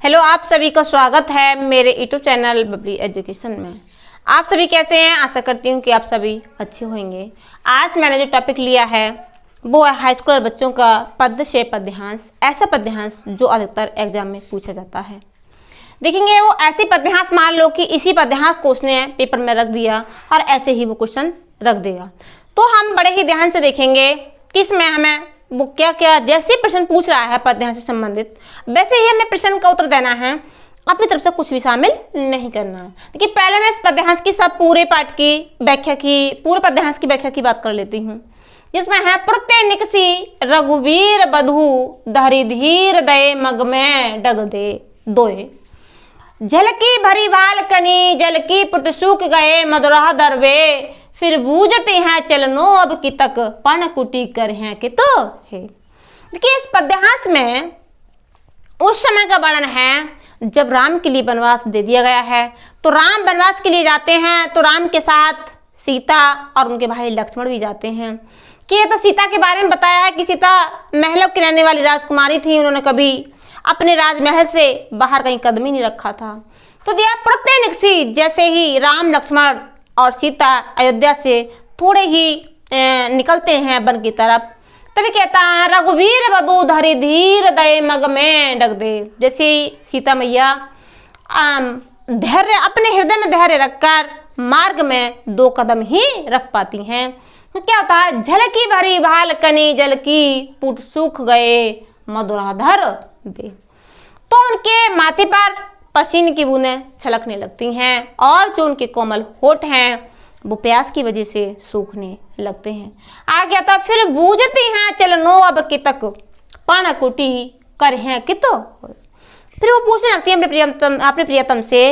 Hello, आप सभी का स्वागत है मेरे यूट्यूब चैनल बबली एजुकेशन में। आप सभी कैसे हैं? आशा करती हूँ कि आप सभी अच्छे होंगे। आज मैंने जो टॉपिक लिया है वो है हाई स्कूल बच्चों का पद्य से पद्यांश, ऐसा पद्यांश जो अधिकतर एग्जाम में पूछा जाता है। देखेंगे वो ऐसी पद्यांश, मान लो कि इसी पद्यांश को उसने पेपर में रख दिया और ऐसे ही वो क्वेश्चन रख देगा, तो हम बड़े ही ध्यान से देखेंगे कि इसमें हमें वो क्या क्या जैसे प्रश्न पूछ रहा है पद्यांश से संबंधित वैसे ही हमें प्रश्न का उत्तर देना है। अपनी तरफ से कुछ भी शामिल नहीं करना है। देखिए, पहले मैं इस पद्यांश की सब पूरे पाठ की व्याख्या की, पूरे पद्यांश की व्याख्या की बात कर लेती हूँ, जिसमें है प्रत्यय निकसी रघुवीर बधू धरि धीर दे मग में डग दे दोए, झलकी भरी बाल कनी जलकी पुट सूख गए मधुरा दरवे, फिर बूझते हैं चलनो अब की तक पण कुटी कर हैं कि तो है। देखिए, इस पद्यांश में उस समय का वर्णन है जब राम के लिए वनवास दे दिया गया है। तो राम वनवास के लिए जाते हैं, तो राम के साथ सीता और उनके भाई लक्ष्मण भी जाते हैं। कि ये तो सीता के बारे में बताया है कि सीता महलों की रहने वाली राजकुमारी थी, उन्होंने कभी अपने राजमहल से बाहर कहीं कदम ही नहीं रखा था। तो दिया प्रत्यय निकसी, जैसे ही राम लक्ष्मण और सीता अयोध्या से थोड़े ही निकलते हैं वन की तरफ, तभी कहता है रघुवीर वधू धरि धीर दे मग में डग दे। जैसे सीता मैया धैर्य अपने हृदय में धैर्य रखकर मार्ग में 2 कदम ही रख पाती हैं। तो क्या होता है, झलकी भरी भाल कनी जल की पुट सूख गए मधुराधर बे। तो उनके माथे पर पसीने की बूंदें छलकने लगती हैं और जो उनके कोमल होठ हैं वो प्यास की वजह से सूखने लगते हैं। आ गया था फिर बूझती हैं चलनो अब कि तक पण कुटी कर हैं कि तो। फिर वो पूछने लगती है अपने प्रियतम से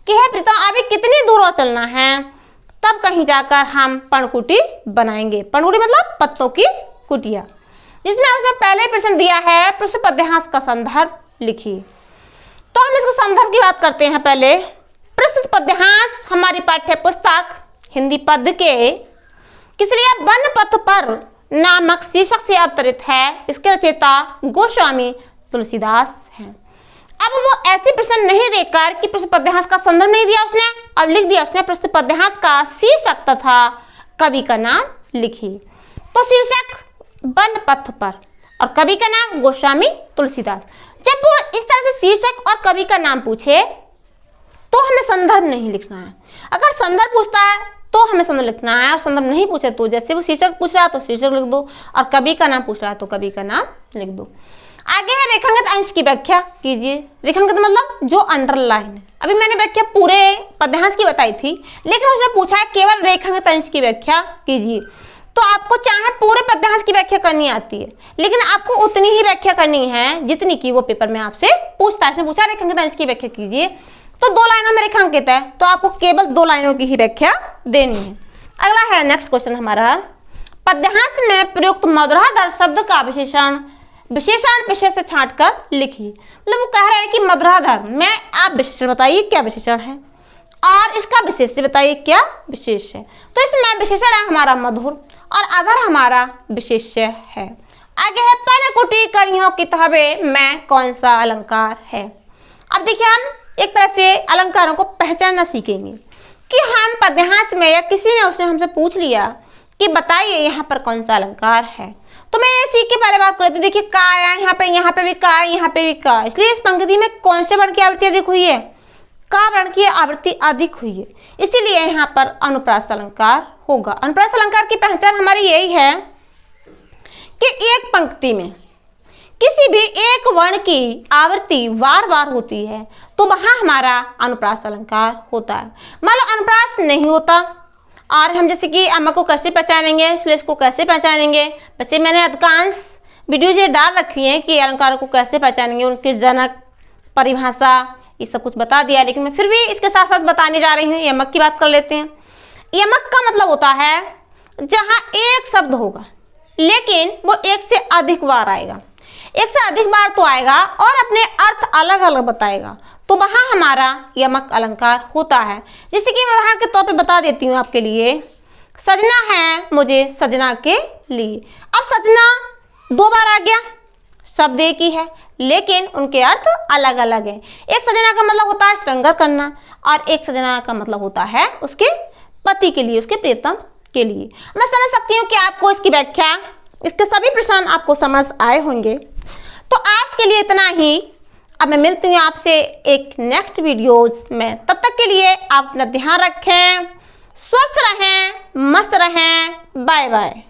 कि है प्रीतम, अभी कितनी दूर और चलना है, तब कहीं जाकर हम पणकुटी बनाएंगे। पणकुटी मतलब पत्तों की कुटिया, जिसमें उसने पहले प्रश्न दिया है प्रश्न पद्यांश का संदर्भ लिखिए। तो हम इसके संदर्भ की बात करते हैं। पहले प्रस्तुत पद्यांश हमारी पाठ्य पुस्तक हिंदी पद्य के किसलिए वन पथ पर नामक शीर्षक से अवतरित है। इसके रचयिता गोस्वामी तुलसीदास हैं। अब वो ऐसे प्रश्न नहीं देकर कि प्रस्तुत पद्यांश का संदर्भ नहीं दिया उसने, अब लिख दिया उसने प्रस्तुत पद्यांश का शीर्षक तथा कवि का नाम लिखिए। तो शीर्षक वन पथ पर और कवि का नाम गोस्वामी तुलसीदास। जब वो इस तरह से शीर्षक और कवि का नाम पूछे तो हमें संदर्भ नहीं लिखना है। अगर संदर्भ पूछता है तो हमें संदर्भ लिखना है, और संदर्भ नहीं पूछे तो जैसे वो शीर्षक पूछ रहा है तो शीर्षक लिख दो, और कवि का नाम पूछ रहा है तो कवि का नाम लिख दो। आगे है रेखांकित अंश की व्याख्या कीजिए। रेखांकित मतलब जो अंडरलाइन है। अभी मैंने व्याख्या पूरे पद्यांश की बताई थी, लेकिन उसने पूछा है केवल रेखांकित अंश की व्याख्या कीजिए। तो आपको चाहे पूरे पद्यांश की व्याख्या करनी आती है, लेकिन आपको उतनी ही व्याख्या करनी है जितनी की वो पेपर में आपसे पूछता है। इसने पूछा रेखांकित अंश की व्याख्या कीजिए, तो 2 लाइनों में रेखांकित है, तो आपको केवल 2 लाइनों की ही व्याख्या देनी है। अगला है नेक्स्ट क्वेश्चन हमारा, पद्यांश में प्रयुक्त मधुराधर शब्द का विशेषण विशेष से छांट कर लिखिए। मतलब वो कह रहे हैं कि मधुराधर में आप विशेषण बताइए क्या विशेषण है, और इसका विशेष से बताइए क्या विशेष है। तो इसमें विशेषण है हमारा मधुर और आधार हमारा विशेष्य है। आगे है पर्णकुटी करियों किताबे में कौन सा अलंकार है। अब देखिए, हम एक तरह से अलंकारों को पहचानना सीखेंगे कि हम पद्यांश में या किसी ने उसने हमसे पूछ लिया कि बताइए यहाँ पर कौन सा अलंकार है, तो मैं ये सीख के पहले बात कर रही थी। देखिए, का आया यहाँ पे भी का, यहाँ पे भी का, इसलिए इस पंक्ति में कौन से वर्ण की आवृत्ति अधिक हुई है, का वर्ण की आवृत्ति अधिक हुई है, इसीलिए यहाँ पर अनुप्रास अलंकार होगा। अनुप्रास अलंकार की पहचान हमारी यही है कि एक पंक्ति में किसी भी एक वर्ण की आवृत्ति बार बार होती है तो वहां हमारा अनुप्रास अलंकार होता है। मान लो अनुप्रास नहीं होता और हम जैसे कि अम्मा को कैसे पहचानेंगे, श्लेष को कैसे पहचानेंगे, वैसे मैंने अधिकांश वीडियो ये डाल रखी है कि अलंकार को कैसे पहचानेंगे, उनके जनक, परिभाषा, ये सब कुछ बता दिया, लेकिन मैं फिर भी इसके साथ साथ बताने जा रही हूँ। यमक की बात कर लेते हैं। यमक का मतलब होता है जहां एक शब्द होगा लेकिन वो एक से अधिक बार आएगा, एक से अधिक बार तो आएगा और अपने अर्थ अलग अलग बताएगा, तो वहां हमारा यमक अलंकार होता है। जैसे कि मैं उदाहरण के तौर पे बता देती हूँ आपके लिए, सजना है मुझे सजना के लिए। अब सजना 2 बार आ गया, शब्द एक ही है, लेकिन उनके अर्थ अलग अलग हैं। एक सजना का मतलब होता है श्रृंगार करना और एक सजना का मतलब होता है उसके पति के लिए, उसके प्रियतम के लिए। मैं समझ सकती हूँ कि आपको इसकी व्याख्या, इसके सभी प्रश्न आपको समझ आए होंगे। तो आज के लिए इतना ही। अब मैं मिलती हूँ आपसे एक नेक्स्ट वीडियोज में। तब तक के लिए आप अपना ध्यान रखें, स्वस्थ रहें, मस्त रहें। Bye bye.